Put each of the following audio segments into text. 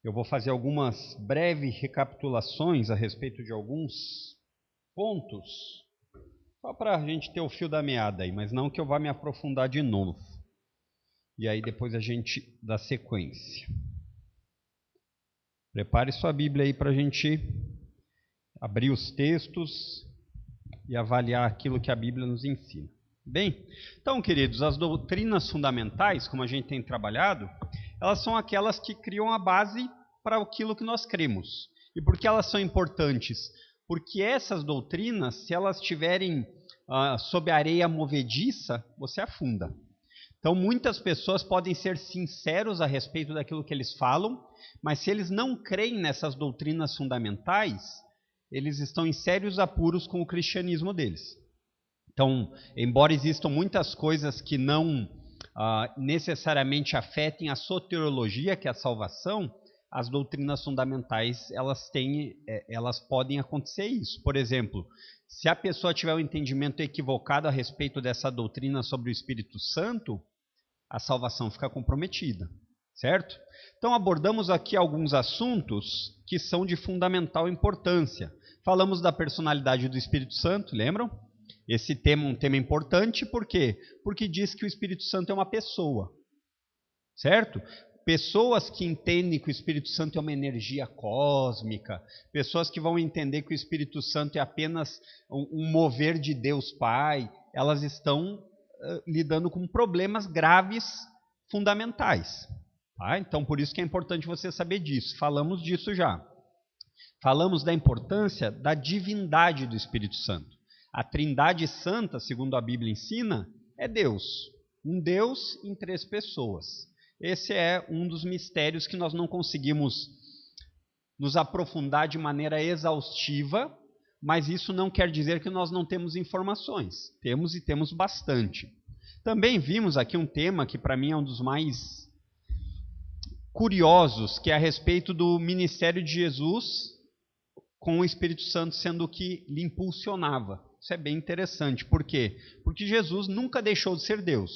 Eu vou fazer algumas breves recapitulações a respeito de alguns pontos, só para a gente ter o fio da meada aí, mas não que eu vá me aprofundar de novo. E aí depois a gente dá sequência. Prepare sua Bíblia aí para a gente abrir os textos e avaliar aquilo que a Bíblia nos ensina. Bem, então, queridos, as doutrinas fundamentais, como a gente tem trabalhado, elas são aquelas que criam a base para aquilo que nós cremos. E por que elas são importantes? Porque essas doutrinas, se elas estiverem sob areia movediça, você afunda. Então, muitas pessoas podem ser sinceros a respeito daquilo que eles falam, mas se eles não creem nessas doutrinas fundamentais, eles estão em sérios apuros com o cristianismo deles. Então, embora existam muitas coisas que não necessariamente afetem a soteriologia, que é a salvação, as doutrinas fundamentais, elas podem acontecer isso. Por exemplo, se a pessoa tiver um entendimento equivocado a respeito dessa doutrina sobre o Espírito Santo, a salvação fica comprometida, certo? Então, abordamos aqui alguns assuntos que são de fundamental importância. Falamos da personalidade do Espírito Santo, lembram? Esse tema é um tema importante, por quê? Porque diz que o Espírito Santo é uma pessoa, certo? Pessoas que entendem que o Espírito Santo é uma energia cósmica, pessoas que vão entender que o Espírito Santo é apenas um mover de Deus Pai, elas estão lidando com problemas graves fundamentais. Tá? Então, por isso que é importante você saber disso. Falamos disso já. Falamos da importância da divindade do Espírito Santo. A Trindade Santa, segundo a Bíblia ensina, é Deus. Um Deus em três pessoas. Esse é um dos mistérios que nós não conseguimos nos aprofundar de maneira exaustiva, mas isso não quer dizer que nós não temos informações. Temos e temos bastante. Também vimos aqui um tema que para mim é um dos mais curiosos, que é a respeito do ministério de Jesus com o Espírito Santo sendo o que lhe impulsionava. Isso é bem interessante. Por quê? Porque Jesus nunca deixou de ser Deus,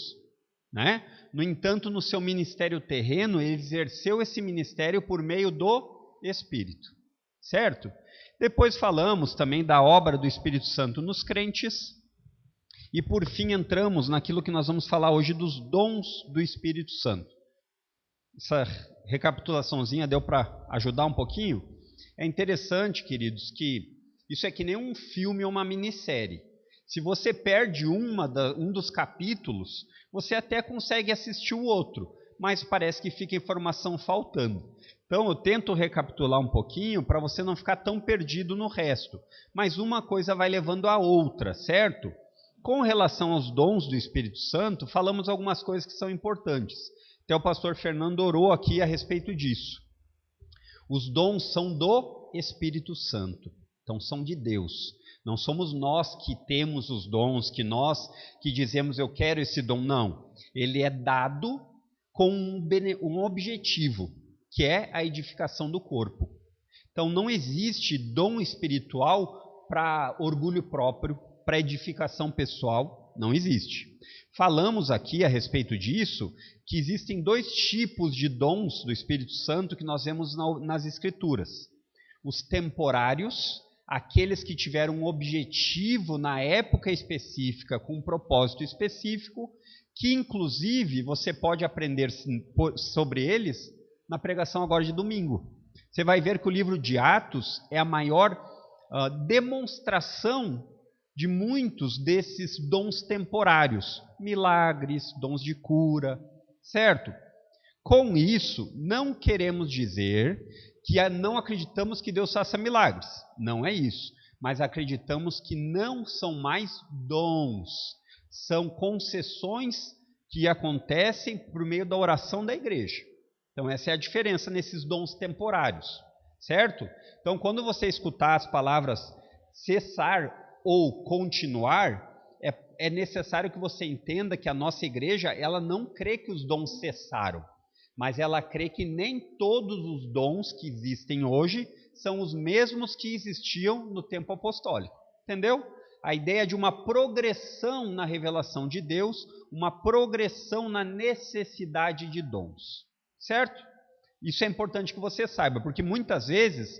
né? No entanto, no seu ministério terreno, ele exerceu esse ministério por meio do Espírito, certo? Depois falamos também da obra do Espírito Santo nos crentes. E por fim entramos naquilo que nós vamos falar hoje dos dons do Espírito Santo. Essa recapitulaçãozinha deu para ajudar um pouquinho? É interessante, queridos, que isso é que nem um filme ou uma minissérie. Se você perde um dos capítulos, você até consegue assistir o outro, mas parece que fica informação faltando. Então eu tento recapitular um pouquinho para você não ficar tão perdido no resto. Mas uma coisa vai levando a outra, certo? Com relação aos dons do Espírito Santo, falamos algumas coisas que são importantes. Até o pastor Fernando orou aqui a respeito disso. Os dons são do Espírito Santo, então são de Deus. Não somos nós que temos os dons, nós que dizemos eu quero esse dom, não. Ele é dado com um objetivo, que é a edificação do corpo. Então não existe dom espiritual para orgulho próprio, para edificação pessoal, não existe. Falamos aqui a respeito disso, que existem dois tipos de dons do Espírito Santo que nós vemos nas Escrituras. Os temporários, aqueles que tiveram um objetivo na época específica, com um propósito específico, que inclusive você pode aprender sobre eles na pregação agora de domingo. Você vai ver que o livro de Atos é a maior demonstração de muitos desses dons temporários, milagres, dons de cura, certo? Com isso, não queremos dizer que não acreditamos que Deus faça milagres, não é isso, mas acreditamos que não são mais dons, são concessões que acontecem por meio da oração da igreja. Então essa é a diferença nesses dons temporários, certo? Então quando você escutar as palavras cessar ou continuar, é necessário que você entenda que a nossa igreja ela não crê que os dons cessaram, mas ela crê que nem todos os dons que existem hoje são os mesmos que existiam no tempo apostólico. Entendeu? A ideia de uma progressão na revelação de Deus, uma progressão na necessidade de dons. Certo? Isso é importante que você saiba, porque muitas vezes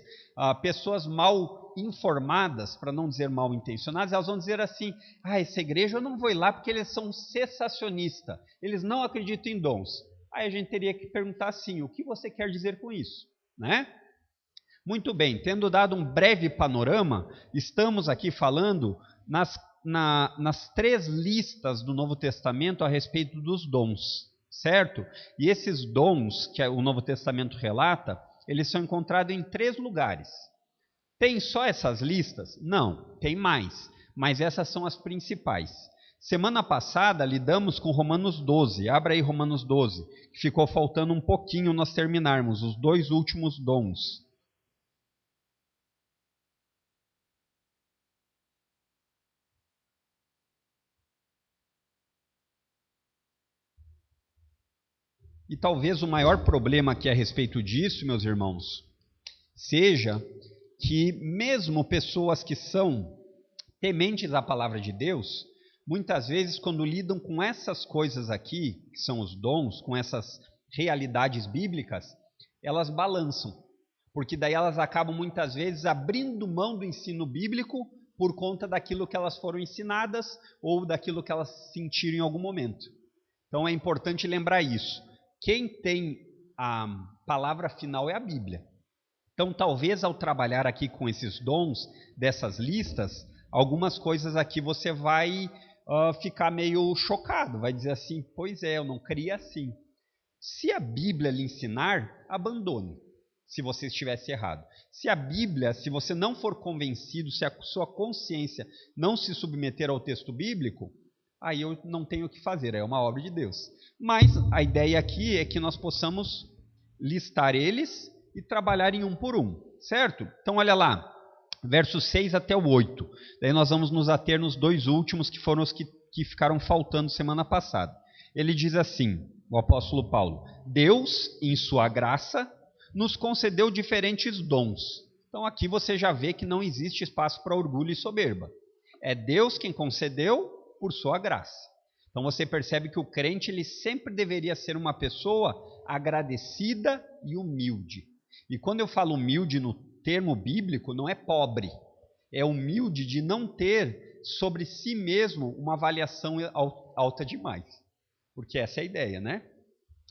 pessoas mal informadas, para não dizer mal intencionadas, elas vão dizer assim: essa igreja eu não vou ir lá porque eles são cessacionistas, eles não acreditam em dons. Aí a gente teria que perguntar assim: o que você quer dizer com isso? Né? Muito bem, tendo dado um breve panorama, estamos aqui falando nas 3 listas do Novo Testamento a respeito dos dons, certo? E esses dons que o Novo Testamento relata, eles são encontrados em 3 lugares. Tem só essas listas? Não, tem mais, mas essas são as principais. Semana passada lidamos com Romanos 12, abra aí Romanos 12, que ficou faltando um pouquinho nós terminarmos, os 2 últimos dons. E talvez o maior problema aqui a respeito disso, meus irmãos, seja que mesmo pessoas que são tementes à palavra de Deus, muitas vezes quando lidam com essas coisas aqui, que são os dons, com essas realidades bíblicas, elas balançam, porque daí elas acabam muitas vezes abrindo mão do ensino bíblico por conta daquilo que elas foram ensinadas ou daquilo que elas sentiram em algum momento. Então é importante lembrar isso. Quem tem a palavra final é a Bíblia. Então, talvez ao trabalhar aqui com esses dons dessas listas, algumas coisas aqui você vai ficar meio chocado, vai dizer assim: pois é, eu não queria assim. Se a Bíblia lhe ensinar, abandone, se você estivesse errado. Se a Bíblia, se você não for convencido, se a sua consciência não se submeter ao texto bíblico, aí eu não tenho o que fazer, é uma obra de Deus. Mas a ideia aqui é que nós possamos listar eles e trabalhar em um por um, certo? Então olha lá, versos 6 até o 8. Daí nós vamos nos ater nos 2 últimos, que foram os que ficaram faltando semana passada. Ele diz assim, o apóstolo Paulo: Deus, em sua graça, nos concedeu diferentes dons. Então aqui você já vê que não existe espaço para orgulho e soberba. É Deus quem concedeu por sua graça. Então você percebe que o crente ele sempre deveria ser uma pessoa agradecida e humilde. E quando eu falo humilde no termo bíblico, não é pobre. É humilde de não ter sobre si mesmo uma avaliação alta demais. Porque essa é a ideia, né?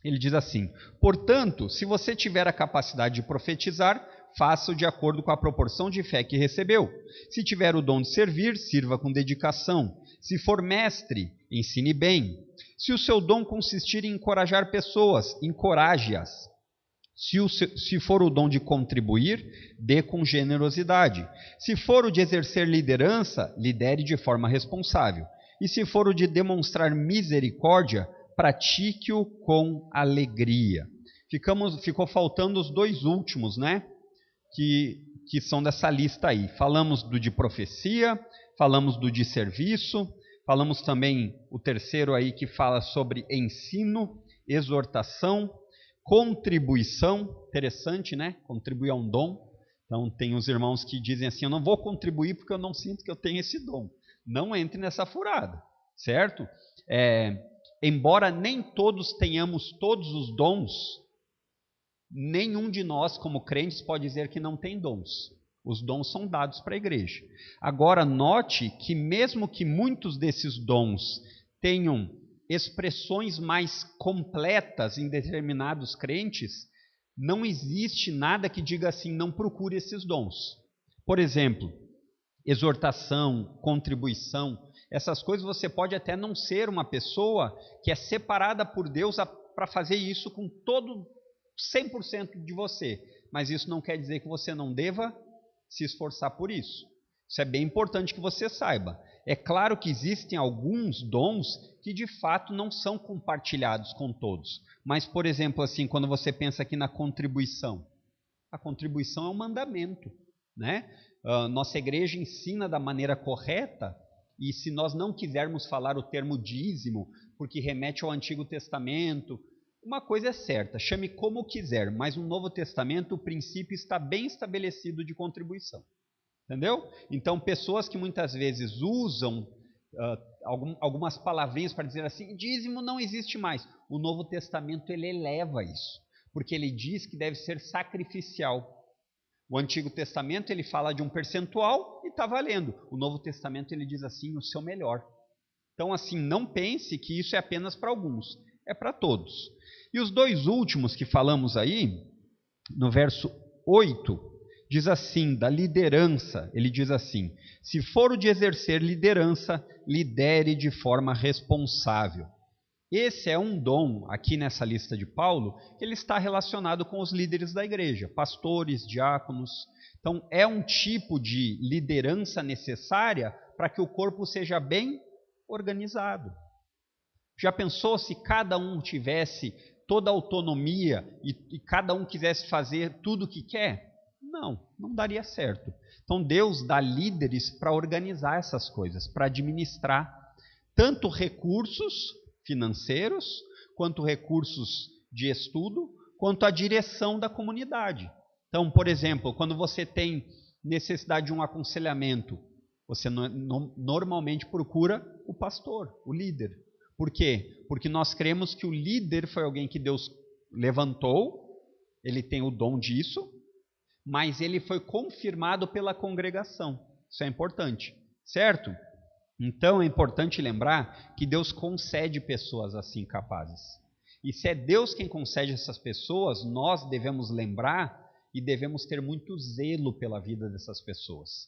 Ele diz assim: portanto, se você tiver a capacidade de profetizar, faça-o de acordo com a proporção de fé que recebeu. Se tiver o dom de servir, sirva com dedicação. Se for mestre, ensine bem. Se o seu dom consistir em encorajar pessoas, encoraje-as. Se for o dom de contribuir, dê com generosidade. Se for o de exercer liderança, lidere de forma responsável. E se for o de demonstrar misericórdia, pratique-o com alegria. Ficou faltando os 2 últimos, né? Que são dessa lista aí. Falamos do de profecia, falamos do de serviço, falamos também o terceiro aí que fala sobre ensino, exortação, contribuição. Interessante, né? Contribuir a um dom. Então tem os irmãos que dizem assim: eu não vou contribuir porque eu não sinto que eu tenho esse dom. Não entre nessa furada, certo? Embora nem todos tenhamos todos os dons, nenhum de nós, como crentes, pode dizer que não tem dons. Os dons são dados para a igreja. Agora, note que mesmo que muitos desses dons tenham expressões mais completas em determinados crentes, não existe nada que diga assim: não procure esses dons. Por exemplo, exortação, contribuição, essas coisas você pode até não ser uma pessoa que é separada por Deus para fazer isso com todo 100% de você, mas isso não quer dizer que você não deva se esforçar por isso. Isso é bem importante que você saiba. É claro que existem alguns dons que de fato não são compartilhados com todos, mas por exemplo assim, quando você pensa aqui na contribuição, a contribuição é um mandamento, né? Nossa igreja ensina da maneira correta, e se nós não quisermos falar o termo dízimo, porque remete ao Antigo Testamento, uma coisa é certa, chame como quiser, mas no Novo Testamento o princípio está bem estabelecido de contribuição. Entendeu? Então, pessoas que muitas vezes usam algumas palavrinhas para dizer assim: dízimo não existe mais. O Novo Testamento ele eleva isso. porque ele diz que deve ser sacrificial. O Antigo Testamento ele fala de um percentual e está valendo. O Novo Testamento ele diz assim, o seu melhor. Então assim, não pense que isso é apenas para alguns, é para todos. E os dois últimos que falamos aí, no verso 8, diz assim, da liderança, ele diz assim, se for o de exercer liderança, lidere de forma responsável. Esse é um dom, aqui nessa lista de Paulo, que ele está relacionado com os líderes da igreja, pastores, diáconos. Então, é um tipo de liderança necessária para que o corpo seja bem organizado. Já pensou se cada um tivesse toda a autonomia e cada um quisesse fazer tudo o que quer? Não daria certo. Então, Deus dá líderes para organizar essas coisas, para administrar tanto recursos financeiros, quanto recursos de estudo, quanto a direção da comunidade. Então, por exemplo, quando você tem necessidade de um aconselhamento, você normalmente procura o pastor, o líder. Por quê? Porque nós cremos que o líder foi alguém que Deus levantou, ele tem o dom disso, mas ele foi confirmado pela congregação. Isso é importante, certo? Então é importante lembrar que Deus concede pessoas assim capazes. E se é Deus quem concede essas pessoas, nós devemos lembrar e devemos ter muito zelo pela vida dessas pessoas.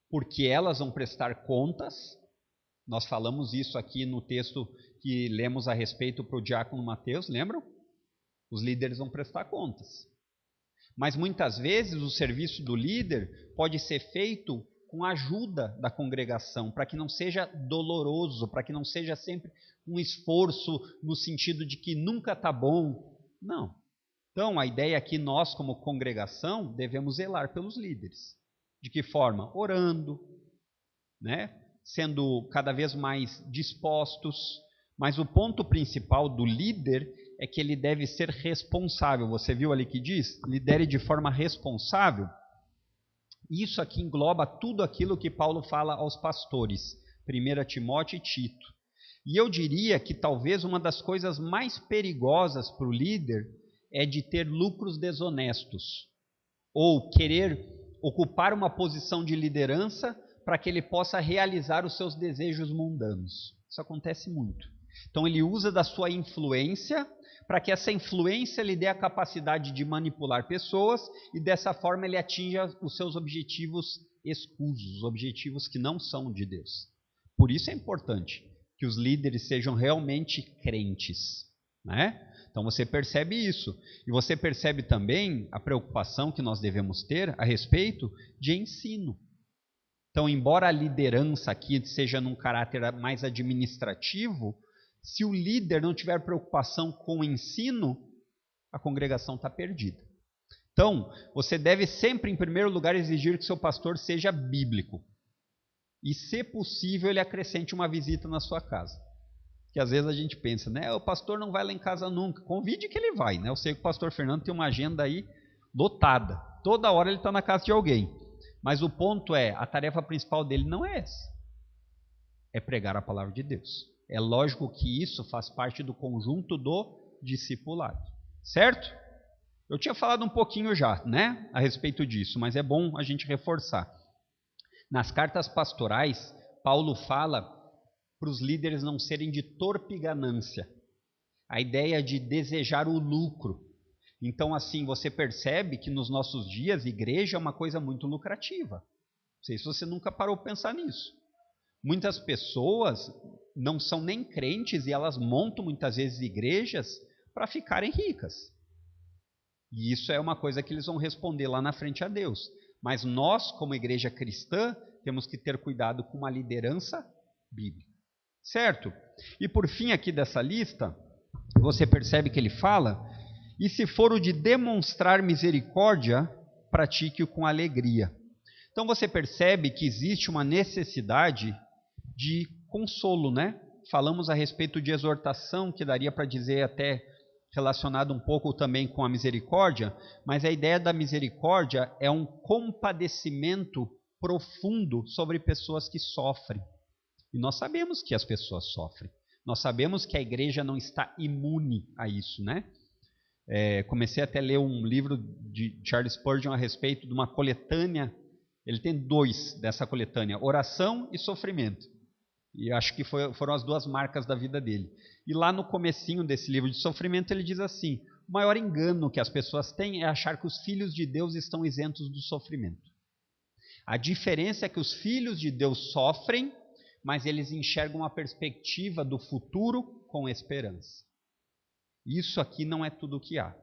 Porque elas vão prestar contas. Nós falamos isso aqui no texto que lemos a respeito para o diácono Mateus, lembram? Os líderes vão prestar contas. Mas muitas vezes o serviço do líder pode ser feito com a ajuda da congregação, para que não seja doloroso, para que não seja sempre um esforço no sentido de que nunca está bom. Não. Então, a ideia é que nós, como congregação, devemos zelar pelos líderes. De que forma? Orando, né? Sendo cada vez mais dispostos. Mas o ponto principal do líder é que ele deve ser responsável. Você viu ali que diz? Lidere de forma responsável. Isso aqui engloba tudo aquilo que Paulo fala aos pastores, 1 Timóteo e Tito. E eu diria que talvez uma das coisas mais perigosas para o líder é de ter lucros desonestos, ou querer ocupar uma posição de liderança para que ele possa realizar os seus desejos mundanos. Isso acontece muito. Então ele usa da sua influência para que essa influência lhe dê a capacidade de manipular pessoas e dessa forma ele atinja os seus objetivos escusos, os objetivos que não são de Deus. Por isso é importante que os líderes sejam realmente crentes, né? Então você percebe isso. E você percebe também a preocupação que nós devemos ter a respeito de ensino. Então, embora a liderança aqui seja num caráter mais administrativo, se o líder não tiver preocupação com o ensino, a congregação está perdida. Então, você deve sempre, em primeiro lugar, exigir que seu pastor seja bíblico. E, se possível, ele acrescente uma visita na sua casa. Que às vezes a gente pensa, né? O pastor não vai lá em casa nunca. Convide que ele vai, né? Eu sei que o pastor Fernando tem uma agenda aí lotada. Toda hora ele está na casa de alguém. Mas o ponto é, a tarefa principal dele não é essa. É pregar a palavra de Deus. É lógico que isso faz parte do conjunto do discipulado. Certo? Eu tinha falado um pouquinho já, né? A respeito disso, mas é bom a gente reforçar. Nas cartas pastorais, Paulo fala para os líderes não serem de torpe ganância. A ideia de desejar o lucro. Então, assim, você percebe que nos nossos dias, igreja é uma coisa muito lucrativa. Não sei se você nunca parou para pensar nisso. Muitas pessoas não são nem crentes e elas montam muitas vezes igrejas para ficarem ricas. E isso é uma coisa que eles vão responder lá na frente a Deus. Mas nós, como igreja cristã, temos que ter cuidado com uma liderança bíblica. Certo? E por fim aqui dessa lista, você percebe que ele fala, e se for o de demonstrar misericórdia, pratique-o com alegria. Então você percebe que existe uma necessidade de consolo, né? Falamos a respeito de exortação, que daria para dizer até relacionado um pouco também com a misericórdia, mas a ideia da misericórdia é um compadecimento profundo sobre pessoas que sofrem. E nós sabemos que as pessoas sofrem. Nós sabemos que a igreja não está imune a isso, né? Comecei até a ler um livro de Charles Spurgeon a respeito de uma coletânea. Ele tem 2 dessa coletânea, oração e sofrimento. E acho que foram as 2 marcas da vida dele. E lá no comecinho desse livro de sofrimento ele diz assim: o maior engano que as pessoas têm é achar que os filhos de Deus estão isentos do sofrimento. A diferença é que os filhos de Deus sofrem, mas eles enxergam a perspectiva do futuro com esperança. Isso aqui não é tudo o que há.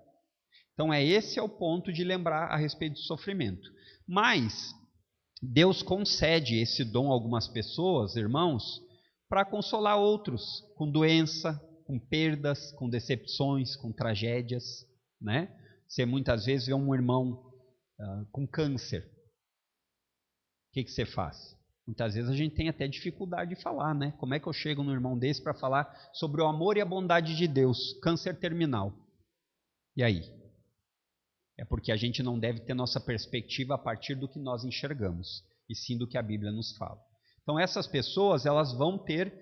Então esse é o ponto de lembrar a respeito do sofrimento. Mas Deus concede esse dom a algumas pessoas, irmãos, para consolar outros com doença, com perdas, com decepções, com tragédias, né? Você muitas vezes vê um irmão com câncer. O que você faz? Muitas vezes a gente tem até dificuldade de falar, né? Como é que eu chego num irmão desse para falar sobre o amor e a bondade de Deus? Câncer terminal. E aí? É porque a gente não deve ter nossa perspectiva a partir do que nós enxergamos, e sim do que a Bíblia nos fala. Então essas pessoas, elas vão ter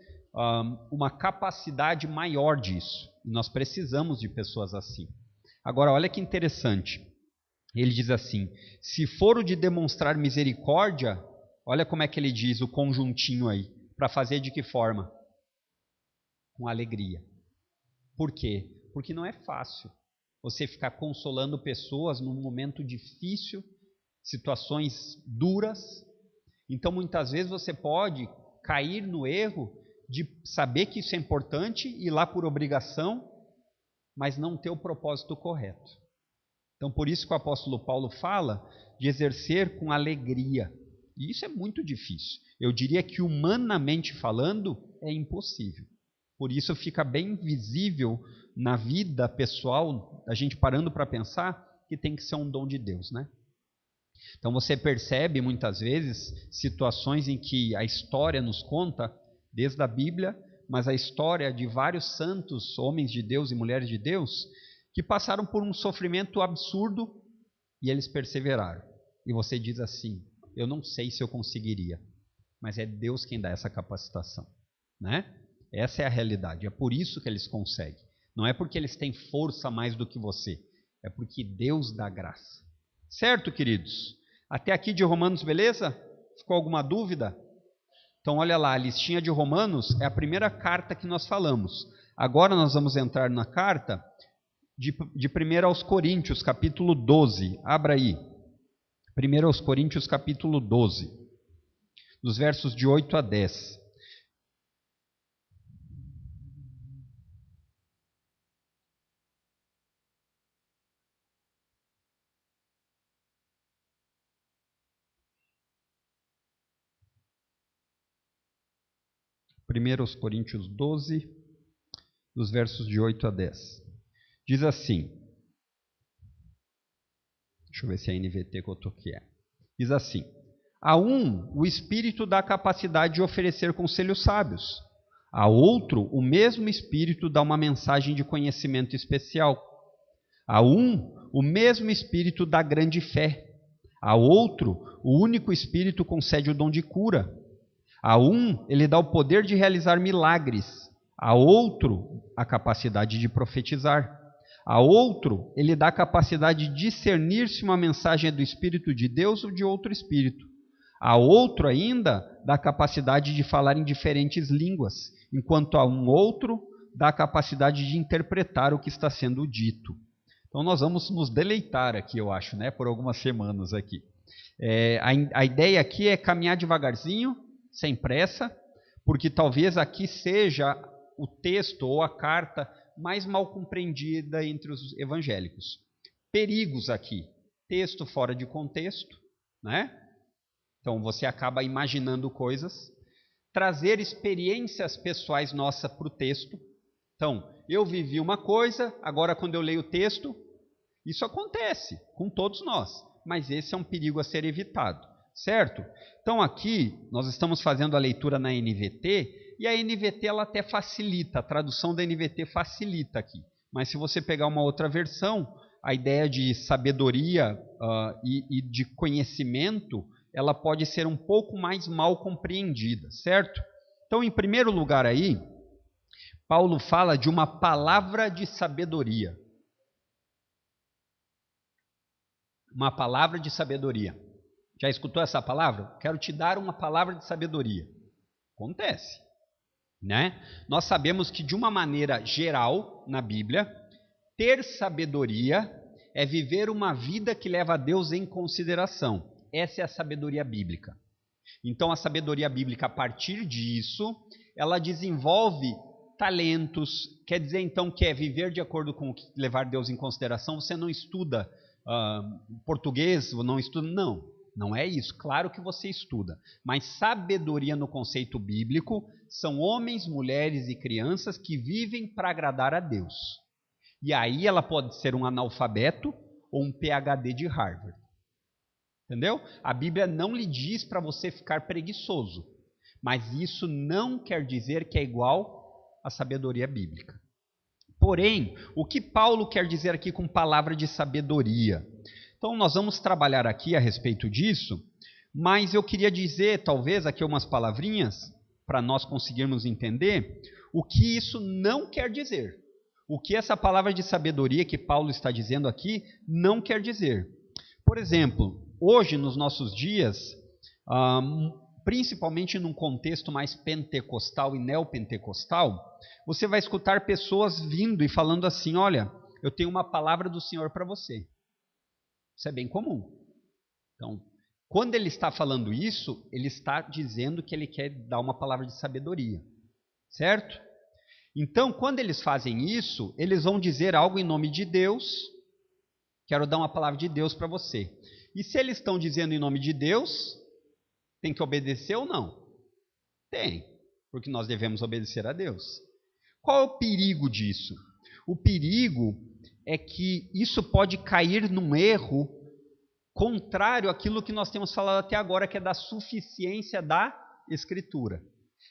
uma capacidade maior disso. E nós precisamos de pessoas assim. Agora, olha que interessante. Ele diz assim: se for o de demonstrar misericórdia, olha como é que ele diz o conjuntinho aí. Para fazer de que forma? Com alegria. Por quê? Porque não é fácil você ficar consolando pessoas num momento difícil, situações duras. Então, muitas vezes você pode cair no erro de saber que isso é importante, ir lá por obrigação, mas não ter o propósito correto. Então, por isso que o apóstolo Paulo fala de exercer com alegria. E isso é muito difícil. Eu diria que, humanamente falando, é impossível. Por isso fica bem visível na vida pessoal, a gente parando para pensar, que tem que ser um dom de Deus, né? Então você percebe muitas vezes situações em que a história nos conta, desde a Bíblia, mas a história de vários santos, homens de Deus e mulheres de Deus, que passaram por um sofrimento absurdo e eles perseveraram. E você diz assim: eu não sei se eu conseguiria, mas é Deus quem dá essa capacitação, né? Essa é a realidade, é por isso que eles conseguem. Não é porque eles têm força mais do que você, é porque Deus dá graça. Certo, queridos? Até aqui de Romanos, beleza? Ficou alguma dúvida? Então olha lá, a listinha de Romanos é a primeira carta que nós falamos. Agora nós vamos entrar na carta de 1 aos Coríntios, capítulo 12. Abra aí. 1 aos Coríntios, capítulo 12, dos versos de 8 a 10. Primeiro aos Coríntios 12, dos versos de 8 a 10. Diz assim, deixa eu ver se é a NVT que eu estou aqui. Diz assim: a um, o Espírito dá a capacidade de oferecer conselhos sábios. A outro, o mesmo Espírito dá uma mensagem de conhecimento especial. A um, o mesmo Espírito dá grande fé. A outro, o único Espírito concede o dom de cura. A um, ele dá o poder de realizar milagres. A outro, a capacidade de profetizar. A outro, ele dá a capacidade de discernir se uma mensagem é do Espírito de Deus ou de outro Espírito. A outro ainda dá a capacidade de falar em diferentes línguas, enquanto a um outro dá a capacidade de interpretar o que está sendo dito. Então nós vamos nos deleitar aqui, eu acho, né, por algumas semanas aqui. A ideia aqui é caminhar devagarzinho, sem pressa, porque talvez aqui seja o texto ou a carta mais mal compreendida entre os evangélicos. Perigos aqui: texto fora de contexto, né? Então você acaba imaginando coisas. Trazer experiências pessoais nossas para o texto. Então, eu vivi uma coisa, agora quando eu leio o texto, isso acontece com todos nós, mas esse é um perigo a ser evitado, certo? Então aqui nós estamos fazendo a leitura na NVT, e a NVT ela até facilita, a tradução da NVT facilita aqui. Mas se você pegar uma outra versão, a ideia de sabedoria e de conhecimento, ela pode ser um pouco mais mal compreendida, certo? Então, em primeiro lugar aí, Paulo fala de uma palavra de sabedoria. uma palavra de sabedoria. Já escutou essa palavra? Quero te dar uma palavra de sabedoria. Acontece, né? Nós sabemos que de uma maneira geral, na Bíblia, ter sabedoria é viver uma vida que leva a Deus em consideração. Essa é a sabedoria bíblica. Então, a sabedoria bíblica, a partir disso, ela desenvolve talentos. Quer dizer, então, que é viver de acordo com levar Deus em consideração. Você não estuda português, não estuda. Não, não é isso. Claro que você estuda. Mas sabedoria no conceito bíblico são homens, mulheres e crianças que vivem para agradar a Deus. E aí ela pode ser um analfabeto ou um PhD de Harvard. Entendeu? A Bíblia não lhe diz para você ficar preguiçoso, mas isso não quer dizer que é igual à sabedoria bíblica. Porém, o que Paulo quer dizer aqui com palavra de sabedoria? Então, nós vamos trabalhar aqui a respeito disso, mas eu queria dizer, talvez, aqui umas palavrinhas, para nós conseguirmos entender o que isso não quer dizer. O que essa palavra de sabedoria que Paulo está dizendo aqui não quer dizer. Por exemplo, hoje, nos nossos dias, principalmente num contexto mais pentecostal e neopentecostal, você vai escutar pessoas vindo e falando assim: olha, eu tenho uma palavra do Senhor para você. Isso é bem comum. Então, quando ele está falando isso, ele está dizendo que ele quer dar uma palavra de sabedoria. Certo? Então, quando eles fazem isso, eles vão dizer algo em nome de Deus. Quero dar uma palavra de Deus para você. E se eles estão dizendo em nome de Deus, tem que obedecer ou não? Tem, porque nós devemos obedecer a Deus. Qual é o perigo disso? O perigo é que isso pode cair num erro contrário àquilo que nós temos falado até agora, que é da suficiência da Escritura.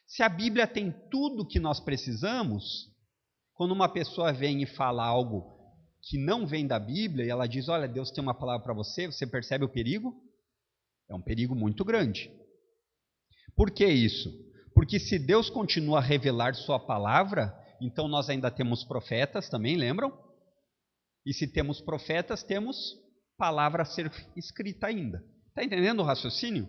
Se a Bíblia tem tudo o que nós precisamos, quando uma pessoa vem e fala algo que não vem da Bíblia, e ela diz: olha, Deus tem uma palavra para você, você percebe o perigo? É um perigo muito grande. Por que isso? Porque se Deus continua a revelar sua palavra, então nós ainda temos profetas também, lembram? E se temos profetas, temos palavra a ser escrita ainda. Está entendendo o raciocínio?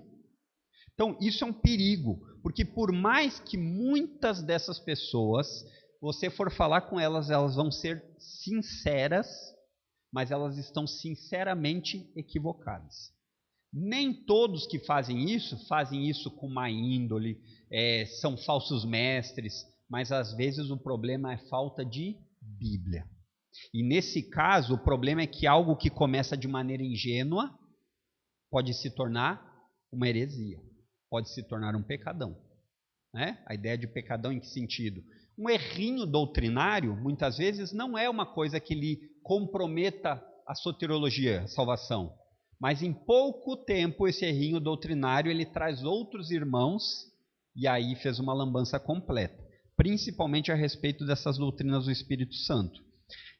Então, isso é um perigo, porque por mais que muitas dessas pessoas, você for falar com elas, elas vão ser sinceras, mas elas estão sinceramente equivocadas. Nem todos que fazem isso com má índole, são falsos mestres, mas às vezes o problema é falta de Bíblia. E nesse caso, o problema é que algo que começa de maneira ingênua pode se tornar uma heresia, pode se tornar um pecadão. Né? A ideia de pecadão em que sentido? Um errinho doutrinário, muitas vezes, não é uma coisa que lhe comprometa a soteriologia, a salvação. Mas em pouco tempo, esse errinho doutrinário, ele traz outros irmãos e aí fez uma lambança completa. Principalmente a respeito dessas doutrinas do Espírito Santo.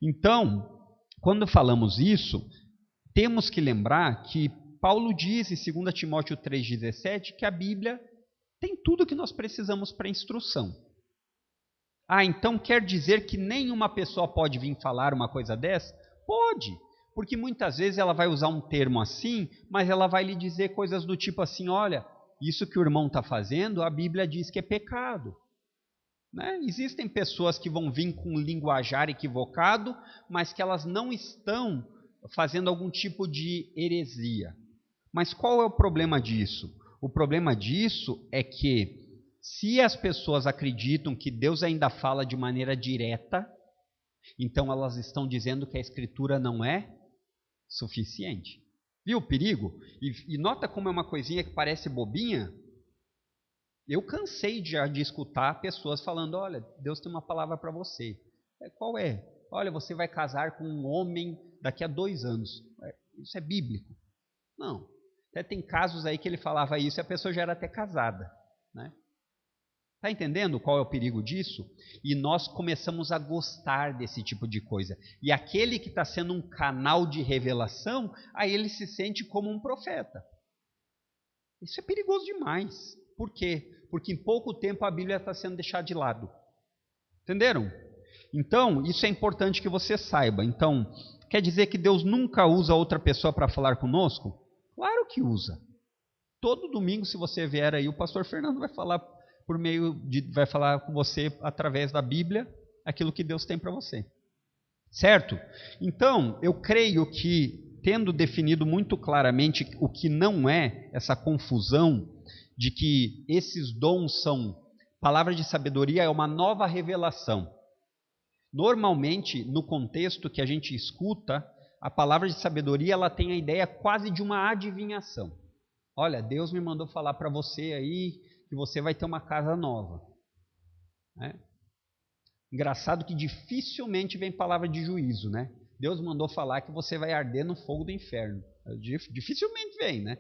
Então, quando falamos isso, temos que lembrar que Paulo diz em 2 Timóteo 3,17 que a Bíblia tem tudo o que nós precisamos para instrução. Então quer dizer que nenhuma pessoa pode vir falar uma coisa dessa? Pode, porque muitas vezes ela vai usar um termo assim, mas ela vai lhe dizer coisas do tipo assim: olha, isso que o irmão está fazendo, a Bíblia diz que é pecado. Né? Existem pessoas que vão vir com um linguajar equivocado, mas que elas não estão fazendo algum tipo de heresia. Mas qual é o problema disso? O problema disso é que, se as pessoas acreditam que Deus ainda fala de maneira direta, então elas estão dizendo que a Escritura não é suficiente. Viu o perigo? E nota como é uma coisinha que parece bobinha. Eu cansei de escutar pessoas falando: olha, Deus tem uma palavra para você. Qual é? Olha, você vai casar com um homem daqui a 2 anos. Isso é bíblico? Não. Até tem casos aí que ele falava isso e a pessoa já era até casada. Né? Está entendendo qual é o perigo disso? E nós começamos a gostar desse tipo de coisa. E aquele que está sendo um canal de revelação, aí ele se sente como um profeta. Isso é perigoso demais. Por quê? Porque em pouco tempo a Bíblia está sendo deixada de lado. Entenderam? Então, isso é importante que você saiba. Então, Quer dizer que Deus nunca usa outra pessoa para falar conosco? Claro que usa. Todo domingo, se você vier aí, o pastor Fernando vai falar vai falar com você através da Bíblia aquilo que Deus tem para você. Certo? Então, eu creio que, tendo definido muito claramente o que não é essa confusão de que esses dons são palavra de sabedoria, é uma nova revelação. Normalmente, no contexto que a gente escuta, a palavra de sabedoria ela tem a ideia quase de uma adivinhação. Olha, Deus me mandou falar para você aí que você vai ter uma casa nova. Né? Engraçado que dificilmente vem palavra de juízo, né? Deus mandou falar que você vai arder no fogo do inferno. Dificilmente vem, né?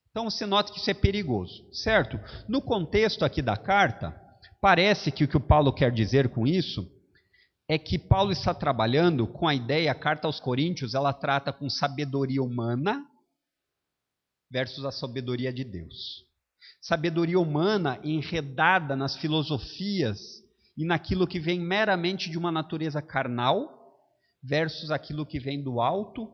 Então você nota que isso é perigoso, certo? No contexto aqui da carta, parece que o que o Paulo quer dizer com isso é que Paulo está trabalhando com a ideia, a carta aos Coríntios, ela trata com sabedoria humana versus a sabedoria de Deus. Sabedoria humana enredada nas filosofias e naquilo que vem meramente de uma natureza carnal versus aquilo que vem do alto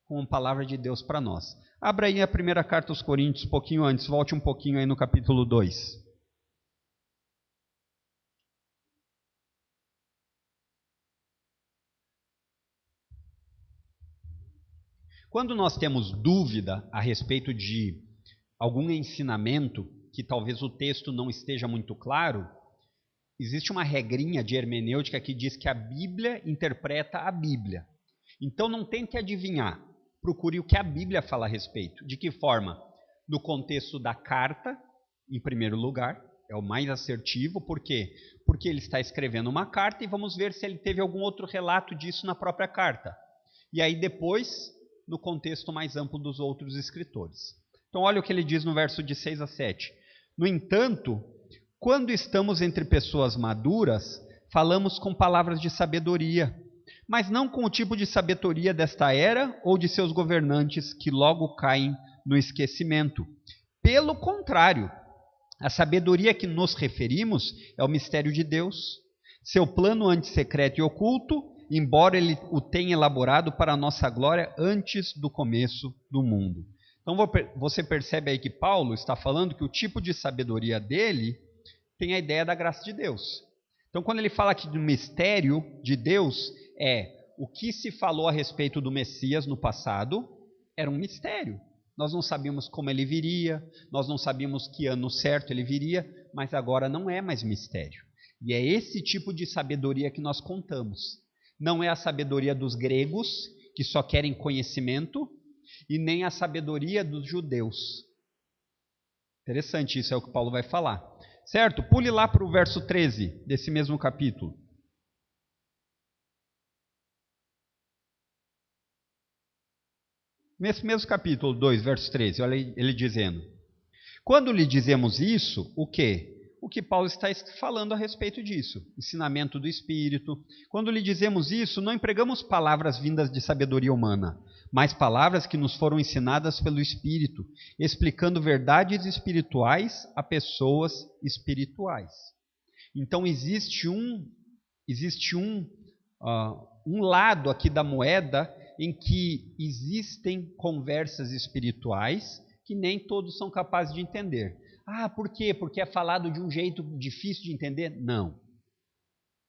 com a palavra de Deus para nós. Abra aí a primeira carta aos Coríntios, um pouquinho antes, volte um pouquinho aí no capítulo 2. Quando nós temos dúvida a respeito de algum ensinamento que talvez o texto não esteja muito claro, existe uma regrinha de hermenêutica que diz que a Bíblia interpreta a Bíblia. Então não tente adivinhar, procure o que a Bíblia fala a respeito. De que forma? No contexto da carta, em primeiro lugar, é o mais assertivo. Por quê? Porque ele está escrevendo uma carta e vamos ver se ele teve algum outro relato disso na própria carta. E aí depois, no contexto mais amplo dos outros escritores. Então olha o que ele diz no verso de 6 a 7. No entanto, quando estamos entre pessoas maduras, falamos com palavras de sabedoria, mas não com o tipo de sabedoria desta era ou de seus governantes que logo caem no esquecimento. Pelo contrário, a sabedoria a que nos referimos é o mistério de Deus, seu plano antes secreto e oculto, embora ele o tenha elaborado para a nossa glória antes do começo do mundo. Então você percebe aí que Paulo está falando que o tipo de sabedoria dele tem a ideia da graça de Deus. Então quando ele fala aqui do mistério de Deus, o que se falou a respeito do Messias no passado era um mistério. Nós não sabíamos como ele viria, nós não sabíamos que ano certo ele viria, mas agora não é mais mistério. E é esse tipo de sabedoria que nós contamos. Não é a sabedoria dos gregos, que só querem conhecimento, e nem a sabedoria dos judeus. Interessante, isso é o que Paulo vai falar. Certo? Pule lá para o verso 13 desse mesmo capítulo. Nesse mesmo capítulo 2, verso 13, olha ele dizendo: quando lhe dizemos isso, o quê? O que Paulo está falando a respeito disso, ensinamento do Espírito. Quando lhe dizemos isso, não empregamos palavras vindas de sabedoria humana, mas palavras que nos foram ensinadas pelo Espírito, explicando verdades espirituais a pessoas espirituais. Então existe um lado aqui da moeda em que existem conversas espirituais que nem todos são capazes de entender. Ah, por quê? Porque é falado de um jeito difícil de entender? Não.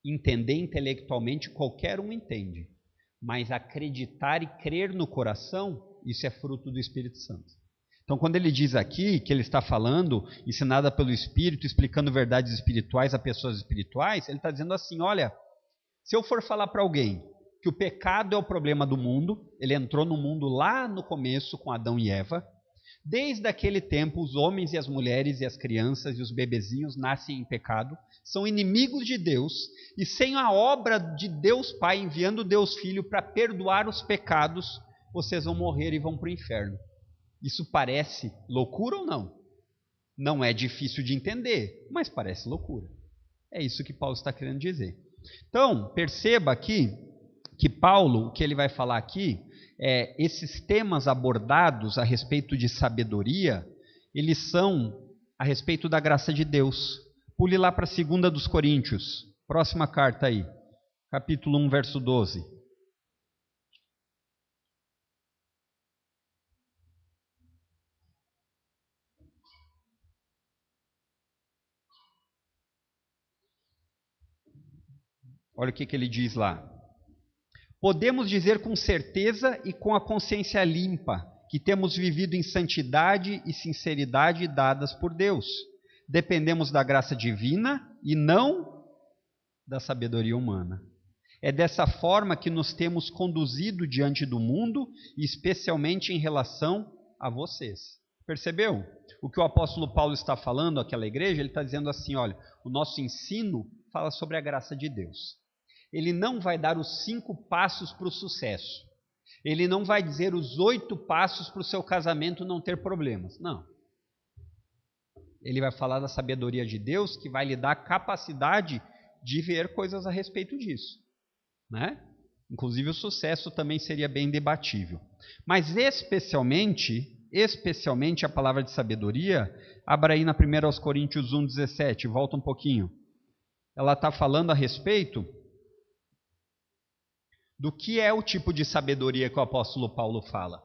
Entender intelectualmente qualquer um entende. Mas acreditar e crer no coração, isso é fruto do Espírito Santo. Então, quando ele diz aqui que ele está falando, ensinada pelo Espírito, explicando verdades espirituais a pessoas espirituais, ele está dizendo assim, olha, se eu for falar para alguém que o pecado é o problema do mundo, ele entrou no mundo lá no começo com Adão e Eva, desde aquele tempo os homens e as mulheres e as crianças e os bebezinhos nascem em pecado, são inimigos de Deus, e sem a obra de Deus Pai enviando Deus Filho para perdoar os pecados, vocês vão morrer e vão para o inferno. Isso parece loucura ou não? Não é difícil de entender, mas parece loucura. É isso que Paulo está querendo dizer. Então, perceba aqui que Paulo, o que ele vai falar aqui, esses temas abordados a respeito de sabedoria, eles são a respeito da graça de Deus. Pule lá para 2 dos Coríntios, próxima carta aí, capítulo 1, verso 12. Olha o que ele diz lá. Podemos dizer com certeza e com a consciência limpa que temos vivido em santidade e sinceridade dadas por Deus. Dependemos da graça divina e não da sabedoria humana. É dessa forma que nos temos conduzido diante do mundo, e especialmente em relação a vocês. Percebeu? O que o apóstolo Paulo está falando àquela igreja, ele está dizendo assim, olha, o nosso ensino fala sobre a graça de Deus. Ele não vai dar os 5 passos para o sucesso. Ele não vai dizer os 8 passos para o seu casamento não ter problemas. Não. Ele vai falar da sabedoria de Deus, que vai lhe dar a capacidade de ver coisas a respeito disso. Né? Inclusive o sucesso também seria bem debatível. Mas especialmente a palavra de sabedoria, abra aí na 1 Coríntios 1,17, volta um pouquinho. Ela está falando a respeito do que é o tipo de sabedoria que o apóstolo Paulo fala.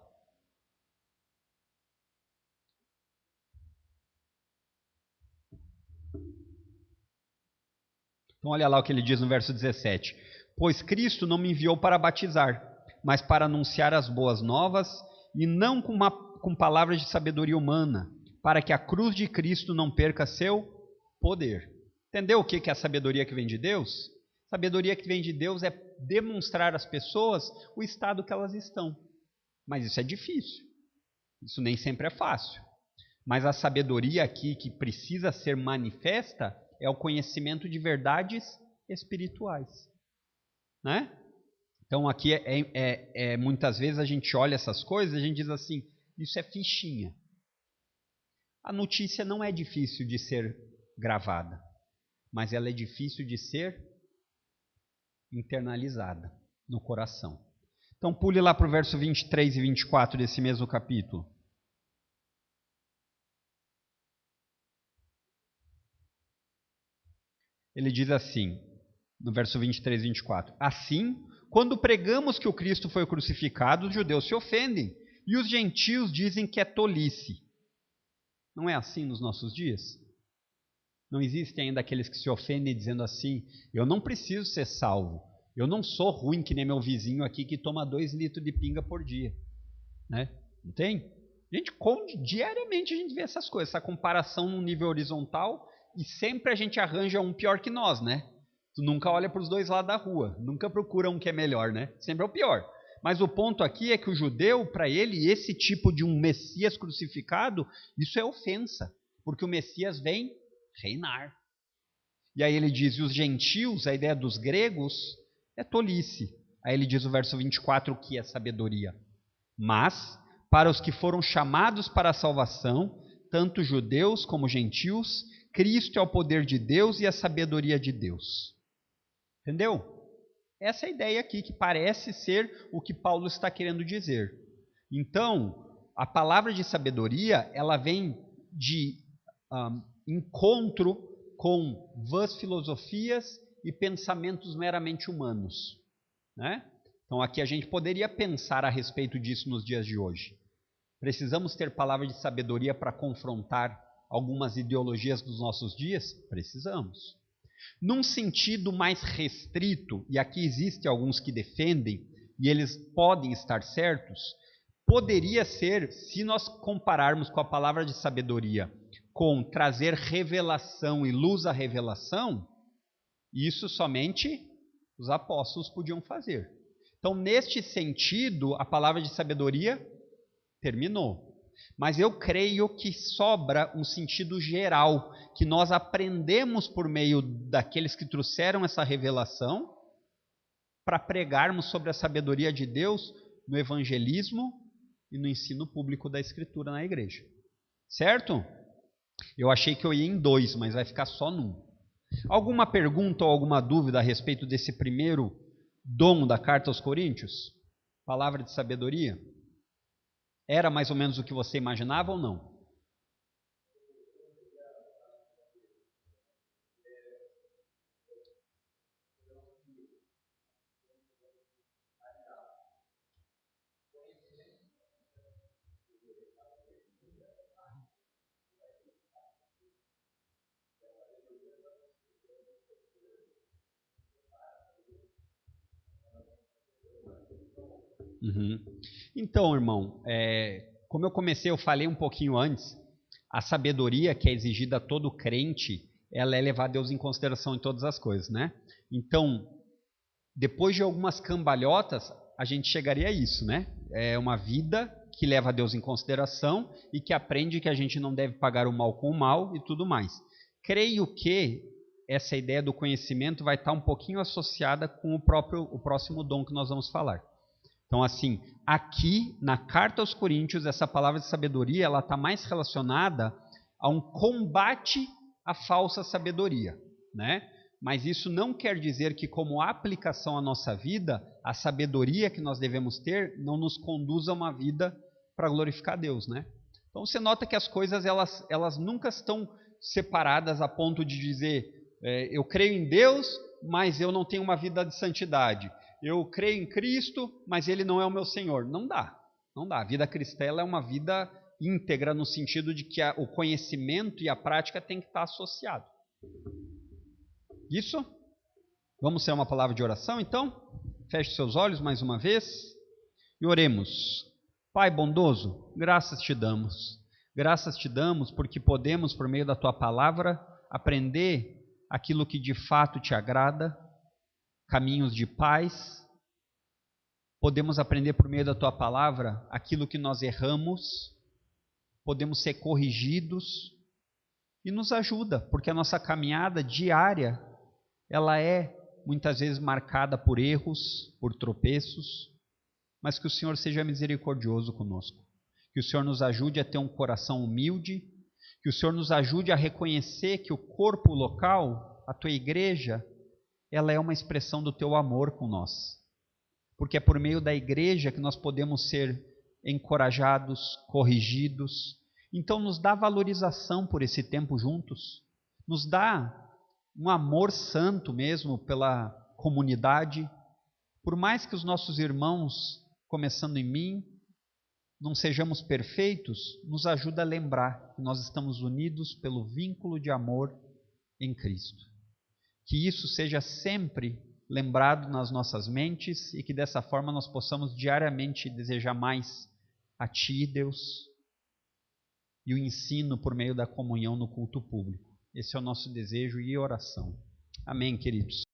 Então olha lá o que ele diz no verso 17. Pois Cristo não me enviou para batizar, mas para anunciar as boas novas, e não com palavras de sabedoria humana, para que a cruz de Cristo não perca seu poder. Entendeu o que é a sabedoria que vem de Deus? Sabedoria que vem de Deus é demonstrar às pessoas o estado que elas estão. Mas isso é difícil. Isso nem sempre é fácil. Mas a sabedoria aqui que precisa ser manifesta é o conhecimento de verdades espirituais. Né? Então aqui muitas vezes a gente olha essas coisas e a gente diz assim, isso é fichinha. A notícia não é difícil de ser gravada, mas ela é difícil de ser internalizada no coração. Então pule lá para o verso 23 e 24 desse mesmo capítulo. Ele diz assim, no verso 23 e 24. Assim, quando pregamos que o Cristo foi crucificado, os judeus se ofendem e os gentios dizem que é tolice. Não é assim nos nossos dias? Não existem ainda aqueles que se ofendem dizendo assim, eu não preciso ser salvo, eu não sou ruim que nem meu vizinho aqui que toma 2 litros de pinga por dia. Né? Não tem? Diariamente a gente vê essas coisas, essa comparação no nível horizontal, e sempre a gente arranja um pior que nós, né? Tu nunca olha para os dois lados da rua, nunca procura um que é melhor, né? Sempre é o pior. Mas o ponto aqui é que o judeu, para ele, esse tipo de um Messias crucificado, isso é ofensa, porque o Messias vem reinar. E aí ele diz, e os gentios, a ideia dos gregos, é tolice. Aí ele diz o verso 24, o que é sabedoria. Mas, para os que foram chamados para a salvação, tanto judeus como gentios, Cristo é o poder de Deus e a sabedoria de Deus. Entendeu? Essa é a ideia aqui, que parece ser o que Paulo está querendo dizer. Então, a palavra de sabedoria, ela vem de encontro com vãs filosofias e pensamentos meramente humanos. Né? Então, aqui a gente poderia pensar a respeito disso nos dias de hoje. Precisamos ter palavra de sabedoria para confrontar algumas ideologias dos nossos dias? Precisamos. Num sentido mais restrito, e aqui existem alguns que defendem, e eles podem estar certos, poderia ser, se nós compararmos com a palavra de sabedoria, com trazer revelação e luz à revelação, isso somente os apóstolos podiam fazer. Então, neste sentido, a palavra de sabedoria terminou. Mas eu creio que sobra um sentido geral, que nós aprendemos por meio daqueles que trouxeram essa revelação, para pregarmos sobre a sabedoria de Deus no evangelismo e no ensino público da Escritura na igreja. Certo? Eu achei que eu ia em 2, mas vai ficar só num. Alguma pergunta ou alguma dúvida a respeito desse primeiro dom da carta aos Coríntios? Palavra de sabedoria? Era mais ou menos o que você imaginava ou não? Uhum. Então, irmão, como eu falei um pouquinho antes, a sabedoria que é exigida a todo crente, ela é levar Deus em consideração em todas as coisas, né? Então, depois de algumas cambalhotas, a gente chegaria a isso, né? É uma vida que leva Deus em consideração e que aprende que a gente não deve pagar o mal com o mal e tudo mais. Creio que essa ideia do conhecimento vai estar um pouquinho associada com o próximo dom que nós vamos falar. Então, assim, aqui na carta aos Coríntios, essa palavra de sabedoria, ela está mais relacionada a um combate à falsa sabedoria, né? Mas isso não quer dizer que, como aplicação à nossa vida, a sabedoria que nós devemos ter não nos conduza a uma vida para glorificar a Deus, né? Então, você nota que as coisas, elas nunca estão separadas a ponto de dizer, eu creio em Deus, mas eu não tenho uma vida de santidade. Eu creio em Cristo, mas Ele não é o meu Senhor. Não dá, não dá. A vida cristã ela é uma vida íntegra no sentido de que o conhecimento e a prática têm que estar associados. Isso? Vamos ser uma palavra de oração, então? Feche seus olhos mais uma vez e oremos. Pai bondoso, graças te damos. Graças te damos porque podemos, por meio da tua palavra, aprender aquilo que de fato te agrada, caminhos de paz. Podemos aprender por meio da tua palavra aquilo que nós erramos, podemos ser corrigidos e nos ajuda, porque a nossa caminhada diária, ela é muitas vezes marcada por erros, por tropeços, mas que o Senhor seja misericordioso conosco, que o Senhor nos ajude a ter um coração humilde, que o Senhor nos ajude a reconhecer que o corpo local, a tua igreja, ela é uma expressão do teu amor com nós. Porque é por meio da igreja que nós podemos ser encorajados, corrigidos. Então nos dá valorização por esse tempo juntos. Nos dá um amor santo mesmo pela comunidade. Por mais que os nossos irmãos, começando em mim, não sejamos perfeitos, nos ajuda a lembrar que nós estamos unidos pelo vínculo de amor em Cristo. Que isso seja sempre lembrado nas nossas mentes e que dessa forma nós possamos diariamente desejar mais a Ti, Deus, e o ensino por meio da comunhão no culto público. Esse é o nosso desejo e oração. Amém, queridos.